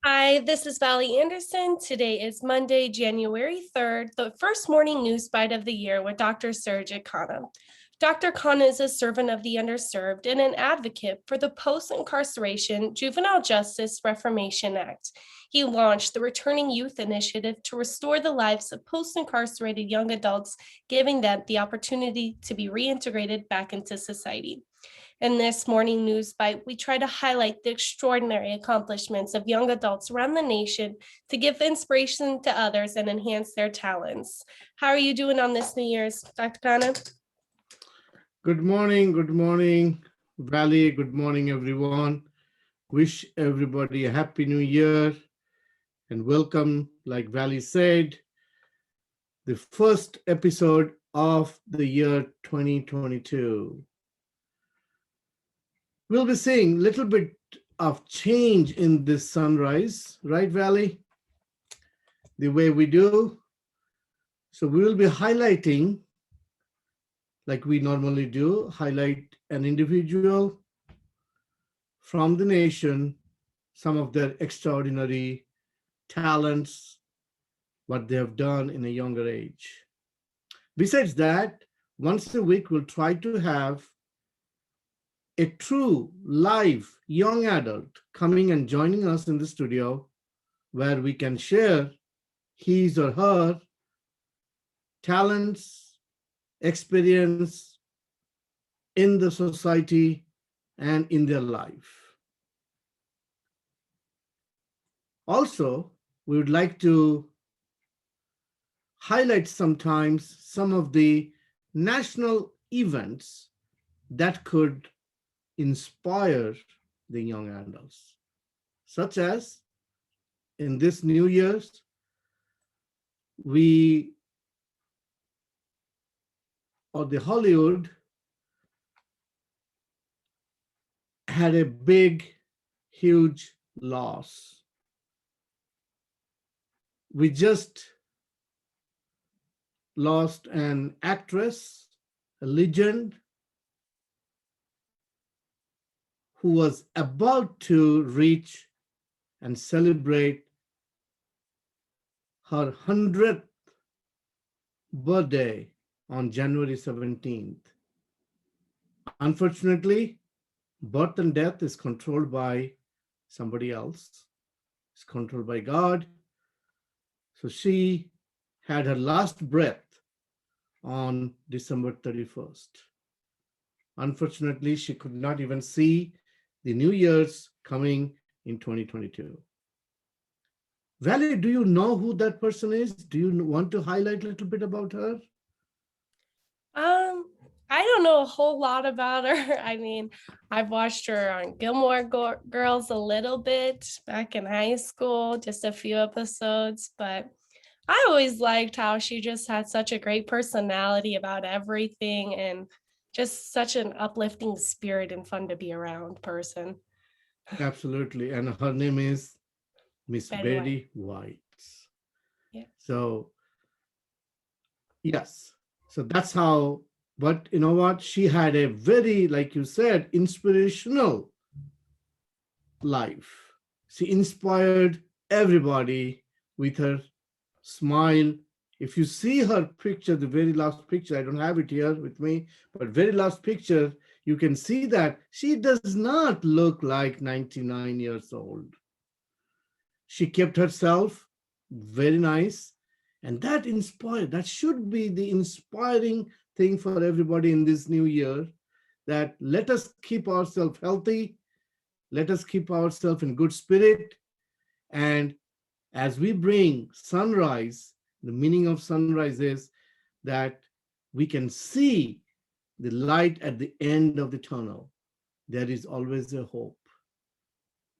Hi, this is Valley Anderson. Today is Monday, January 3rd, the first morning news bite of the year with Dr. Surjit Khanna. Dr. Khanna is a servant of the underserved and an advocate for the Post-Incarceration Juvenile Justice Reformation Act. He launched the Returning Youth Initiative to restore the lives of post-incarcerated young adults, giving them the opportunity to be reintegrated back into society. In this morning news bite, we try to highlight the extraordinary accomplishments of young adults around the nation to give inspiration to others and enhance their talents. How are you doing on this New Year's, Dr. Khanna? Good morning, Valley. Good morning, everyone. Wish everybody a happy new year and welcome, like Valley said, the first episode of the year 2022. We'll be seeing a little bit of change in this sunrise, right, Valley? The way we do. So we will be highlighting, like we normally do, highlight an individual from the nation, some of their extraordinary talents, what they have done in a younger age. Besides that, once a week, we'll try to have a true live young adult coming and joining us in the studio where we can share his or her talents, experience in the society and in their life. Also, we would like to highlight sometimes some of the national events that could inspire the young adults, such as in this New Year's, the Hollywood had a big, huge loss. We just lost an actress, a legend, who was about to reach and celebrate her 100th birthday on January 17th. Unfortunately, birth and death is controlled by somebody else. It's controlled by God. So she had her last breath on December 31st. Unfortunately, she could not even see the New Year's coming in 2022. Valerie, do you know who that person is? Do you want to highlight a little bit about her? I don't know a whole lot about her. I mean, I've watched her on Gilmore Girls a little bit back in high school, just a few episodes, but I always liked how she just had such a great personality about everything and just such an uplifting spirit and fun to be around person. Absolutely. And her name is Miss Betty White. Betty White. Yeah. So, yes. So that's how, but you know what? She had a very, like you said, inspirational life. She inspired everybody with her smile. If you see her picture, the very last picture, I don't have it here with me, but very last picture, you can see that she does not look like 99 years old. She kept herself very nice, and that inspired, that should be the inspiring thing for everybody in this new year, that let us keep ourselves healthy, let us keep ourselves in good spirit, and as we bring sunrise, the meaning of sunrise is that we can see the light at the end of the tunnel. There is always a hope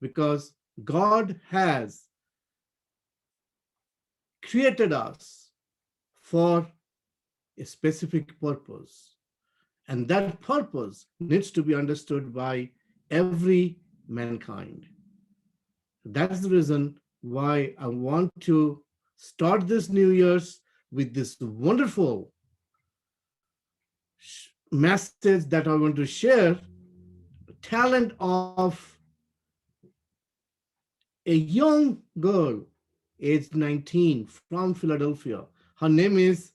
because God has created us for a specific purpose. And that purpose needs to be understood by every mankind. That's the reason why I want to start this New Year's with this wonderful message that I want to share, talent of A young girl, aged 19, from Philadelphia. Her name is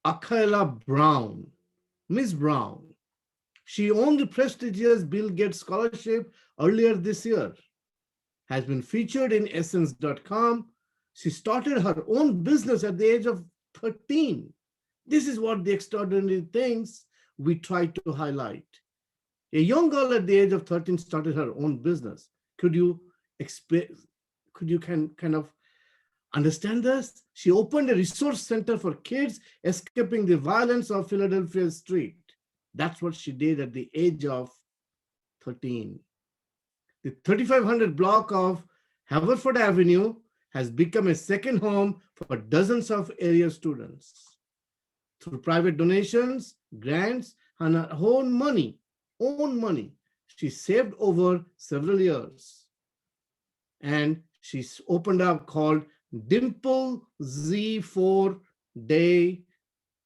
Akela Brown, Miss Brown. She won the prestigious Bill Gates Scholarship earlier this year, has been featured in Essence.com. She started her own business at the age of 13. This is what the extraordinary things we try to highlight. A young girl at the age of 13 started her own business. Could you kind of understand this? She opened a resource center for kids escaping the violence of Philadelphia street. That's what she did at the age of 13. The 3500 block of Haverford Avenue has become a second home for dozens of area students. Through private donations, grants, and her own money, she saved over several years. And she's opened up called Dimple Z4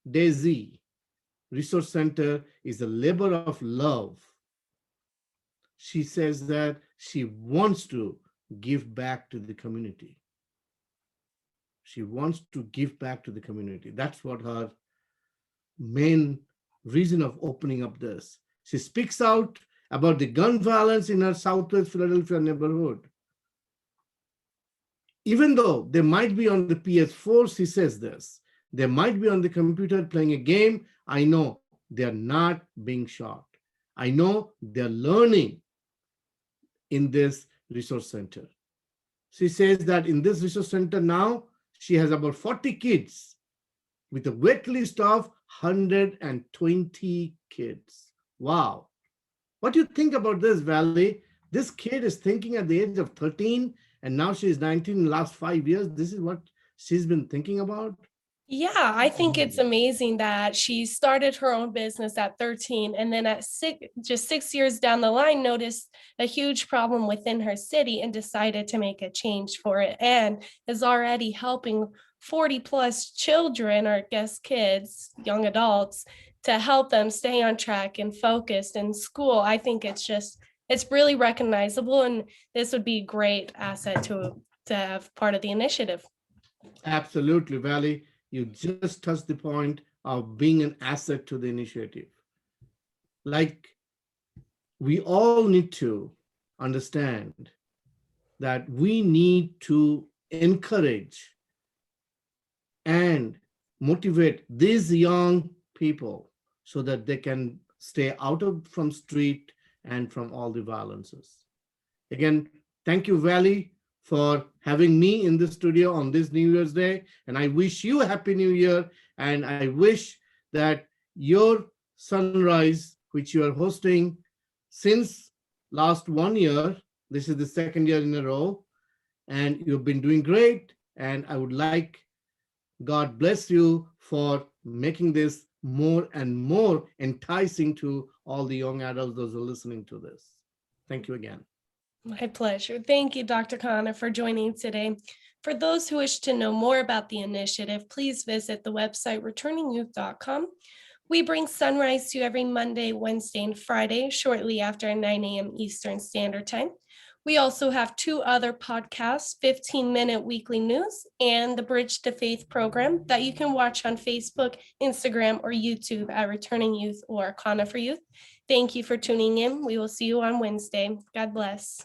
Daisy Resource Center is a labor of love. She says that she wants to give back to the community. She wants to give back to the community. That's what her main reason of opening up this. She speaks out about the gun violence in her Southwest Philadelphia neighborhood. Even though they might be on the PS4, she says this, they might be on the computer playing a game, I know they're not being shot. I know they're learning in this resource center. She says that in this resource center now, she has about 40 kids with a wait list of 120 kids. Wow. What do you think about this, Valley? This kid is thinking at the age of 13 and now she's 19 in the last 5 years. This is what she's been thinking about. Yeah, I think it's amazing that she started her own business at 13 and then at just 6 years down the line noticed a huge problem within her city and decided to make a change for it, and is already helping 40 plus children, or I guess kids, young adults, to help them stay on track and focused in school. I think it's really recognizable, and this would be a great asset to have part of the initiative. Absolutely, Valley. You just touched the point of being an asset to the initiative. Like, we all need to understand that we need to encourage and motivate these young people so that they can stay out of from street and from all the violences. Again, thank you, Valley, for having me in the studio on this New Year's Day. And I wish you a Happy New Year. And I wish that your sunrise, which you are hosting since last 1 year, this is the second year in a row, and you've been doing great. And I would like, God bless you for making this more and more enticing to all the young adults, those who are listening to this. Thank you again. My pleasure. Thank you, Dr. Khanna, for joining today. For those who wish to know more about the initiative, please visit the website returningyouth.com. We bring Sunrise to you every Monday, Wednesday, and Friday, shortly after 9 a.m. Eastern Standard Time. We also have 2 other podcasts, 15-minute weekly news and the Bridge to Faith program that you can watch on Facebook, Instagram, or YouTube at Returning Youth or Khanna for Youth. Thank you for tuning in. We will see you on Wednesday. God bless.